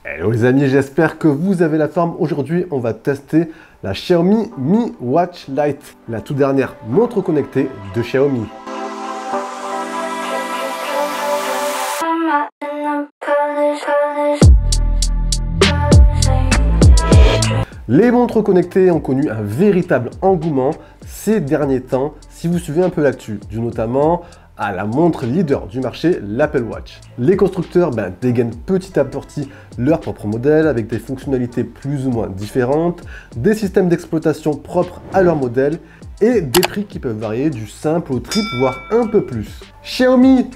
Hello les amis, j'espère que vous avez la forme. Aujourd'hui, on va tester la Xiaomi Mi Watch Lite, la toute dernière montre connectée de Xiaomi. Les montres connectées ont connu un véritable engouement ces derniers temps, si vous suivez un peu l'actu, dû notamment à la montre leader du marché, l'Apple Watch. Les constructeurs dégainent petit à petit leur propre modèle avec des fonctionnalités plus ou moins différentes, des systèmes d'exploitation propres à leur modèle et des prix qui peuvent varier du simple au triple, voire un peu plus. Xiaomi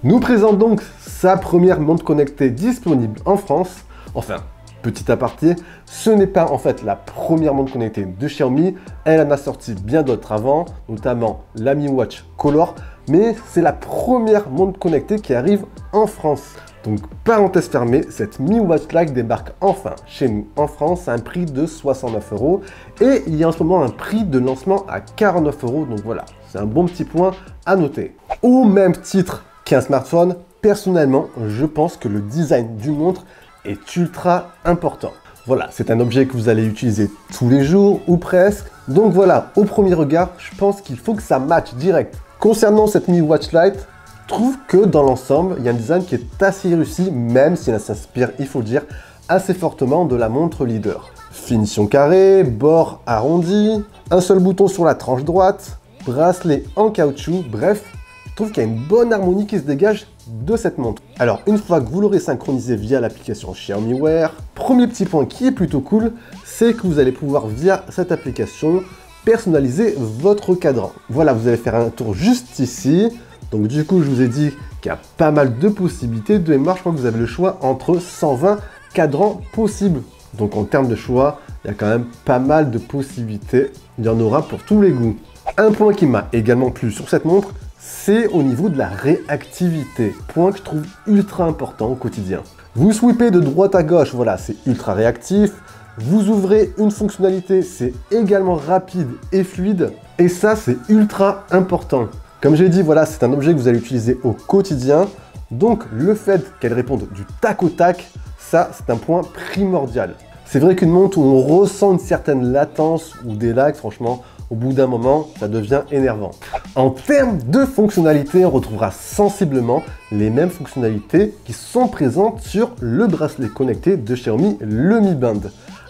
nous présente donc sa première montre connectée disponible en France. Enfin, petit aparté, ce n'est pas en fait la première montre connectée de Xiaomi, elle en a sorti bien d'autres avant, notamment la Mi Watch Color, mais c'est la première montre connectée qui arrive en France. Donc parenthèse fermée, cette Mi Watch Lite débarque enfin chez nous en France à un prix de 69 € et il y a en ce moment un prix de lancement à 49 €, donc voilà, c'est un bon petit point à noter. Au même titre qu'un smartphone, personnellement, je pense que le design d'une montre est ultra important. Voilà, c'est un objet que vous allez utiliser tous les jours ou presque. Donc voilà, au premier regard, je pense qu'il faut que ça matche direct. Concernant cette Mi Watch Lite, je trouve que dans l'ensemble, il y a un design qui est assez réussi, même si elle s'inspire, il faut le dire, assez fortement de la montre leader. Finition carrée, bord arrondi, un seul bouton sur la tranche droite, bracelet en caoutchouc, bref, je trouve qu'il y a une bonne harmonie qui se dégage de cette montre. Alors, une fois que vous l'aurez synchronisé via l'application Xiaomi Wear, premier petit point qui est plutôt cool, c'est que vous allez pouvoir, via cette application, personnaliser votre cadran. Voilà, vous allez faire un tour juste ici. Donc du coup, je vous ai dit qu'il y a pas mal de possibilités. De mémoire, je crois que vous avez le choix entre 120 cadrans possibles. Donc en termes de choix, il y a quand même pas mal de possibilités. Il y en aura pour tous les goûts. Un point qui m'a également plu sur cette montre, c'est au niveau de la réactivité, point que je trouve ultra important au quotidien. Vous sweepez de droite à gauche, voilà, c'est ultra réactif. Vous ouvrez une fonctionnalité, c'est également rapide et fluide. Et ça, c'est ultra important. Comme j'ai dit, voilà, c'est un objet que vous allez utiliser au quotidien. Donc, le fait qu'elle réponde du tac au tac, ça, c'est un point primordial. C'est vrai qu'une montre où on ressent une certaine latence ou des lags, franchement, au bout d'un moment, ça devient énervant. En termes de fonctionnalités, on retrouvera sensiblement les mêmes fonctionnalités qui sont présentes sur le bracelet connecté de Xiaomi, le Mi Band.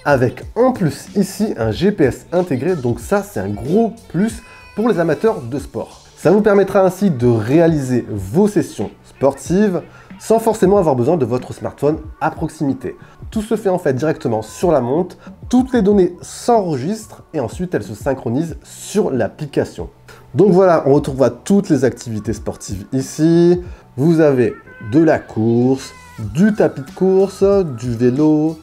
Avec en plus ici un GPS intégré, donc ça c'est un gros plus pour les amateurs de sport. Ça vous permettra ainsi de réaliser vos sessions sportives sans forcément avoir besoin de votre smartphone à proximité. Tout se fait en fait directement sur la montre, toutes les données s'enregistrent et ensuite elles se synchronisent sur l'application. Donc voilà, on retrouvera toutes les activités sportives ici. Vous avez de la course, du tapis de course, du vélo,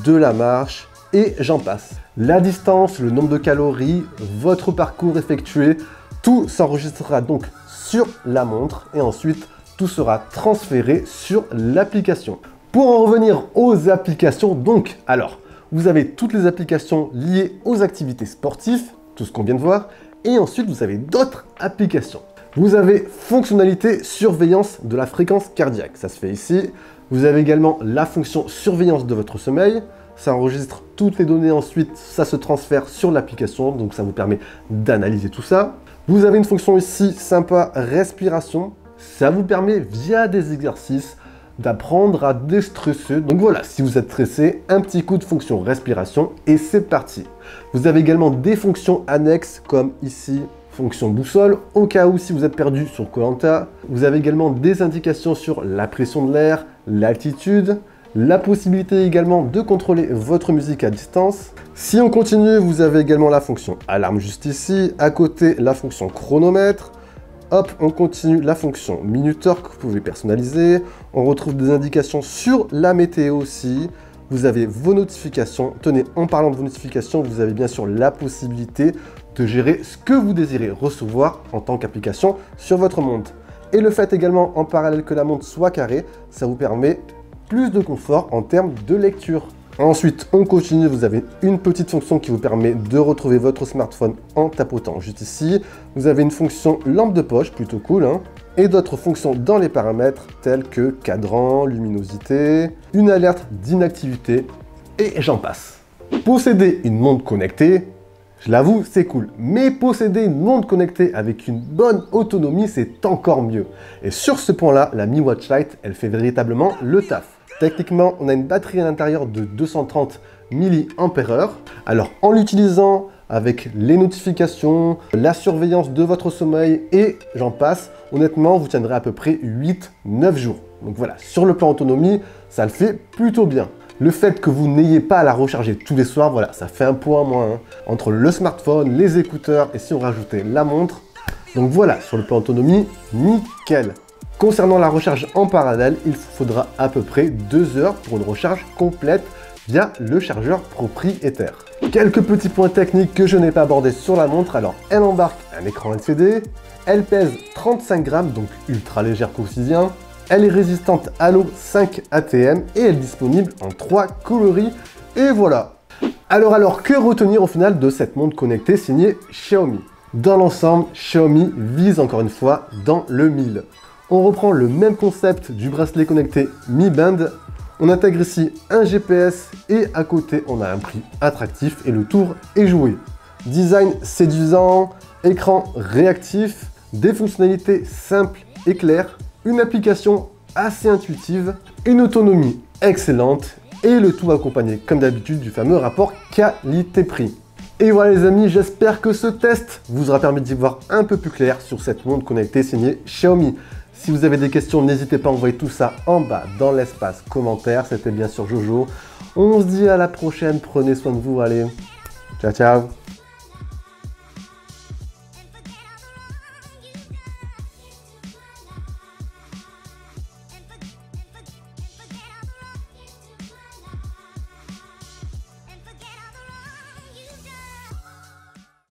de la marche et j'en passe. La distance, le nombre de calories, votre parcours effectué, tout s'enregistrera donc sur la montre et ensuite tout sera transféré sur l'application. Pour en revenir aux applications, donc, alors, vous avez toutes les applications liées aux activités sportives, tout ce qu'on vient de voir, et ensuite vous avez d'autres applications. Vous avez fonctionnalité surveillance de la fréquence cardiaque, ça se fait ici. Vous avez également la fonction surveillance de votre sommeil, ça enregistre toutes les données ensuite, ça se transfère sur l'application, donc ça vous permet d'analyser tout ça. Vous avez une fonction ici sympa, respiration, ça vous permet via des exercices d'apprendre à déstresser. Donc voilà, si vous êtes stressé, un petit coup de fonction respiration et c'est parti. Vous avez également des fonctions annexes comme ici, fonction boussole, au cas où si vous êtes perdu sur Koh Lanta. Vous avez également des indications sur la pression de l'air, l'altitude, la possibilité également de contrôler votre musique à distance. Si on continue, vous avez également la fonction alarme juste ici, à côté la fonction chronomètre. Hop, on continue la fonction minuteur que vous pouvez personnaliser. On retrouve des indications sur la météo aussi. Vous avez vos notifications. Tenez, en parlant de vos notifications, vous avez bien sûr la possibilité de gérer ce que vous désirez recevoir en tant qu'application sur votre montre. Et le fait également en parallèle que la montre soit carrée, ça vous permet plus de confort en termes de lecture. Ensuite, on continue, vous avez une petite fonction qui vous permet de retrouver votre smartphone en tapotant juste ici. Vous avez une fonction lampe de poche, plutôt cool, hein. et d'autres fonctions dans les paramètres telles que cadran, luminosité, une alerte d'inactivité et j'en passe. Posséder une montre connectée, je l'avoue, c'est cool. Mais posséder une montre connectée avec une bonne autonomie, c'est encore mieux. Et sur ce point-là, la Mi Watch Lite, elle fait véritablement le taf. Techniquement, on a une batterie à l'intérieur de 230 mAh. Alors, en l'utilisant avec les notifications, la surveillance de votre sommeil et j'en passe, honnêtement, vous tiendrez à peu près 8-9 jours. Donc voilà, sur le plan autonomie, ça le fait plutôt bien. Le fait que vous n'ayez pas à la recharger tous les soirs, voilà, ça fait un point en moins. Entre le smartphone, les écouteurs et si on rajoutait la montre. Donc voilà, sur le plan autonomie, nickel. Concernant la recharge en parallèle, il vous faudra à peu près 2 heures pour une recharge complète via le chargeur propriétaire. Quelques petits points techniques que je n'ai pas abordés sur la montre. Alors, elle embarque un écran LCD, elle pèse 35 grammes, donc ultra légère quotidien. Elle est résistante à l'eau 5 ATM et elle est disponible en 3 coloris. Et voilà. Alors, que retenir au final de cette montre connectée signée Xiaomi? Dans l'ensemble, Xiaomi vise encore une fois dans le 1000. On reprend le même concept du bracelet connecté Mi Band. On intègre ici un GPS et à côté, on a un prix attractif et le tour est joué. Design séduisant, écran réactif, des fonctionnalités simples et claires, une application assez intuitive, une autonomie excellente et le tout accompagné comme d'habitude du fameux rapport qualité-prix. Et voilà les amis, j'espère que ce test vous aura permis d'y voir un peu plus clair sur cette montre connectée signée Xiaomi. Si vous avez des questions, n'hésitez pas à envoyer tout ça en bas dans l'espace commentaire. C'était bien sûr Jojo. On se dit à la prochaine, prenez soin de vous, allez, ciao ciao.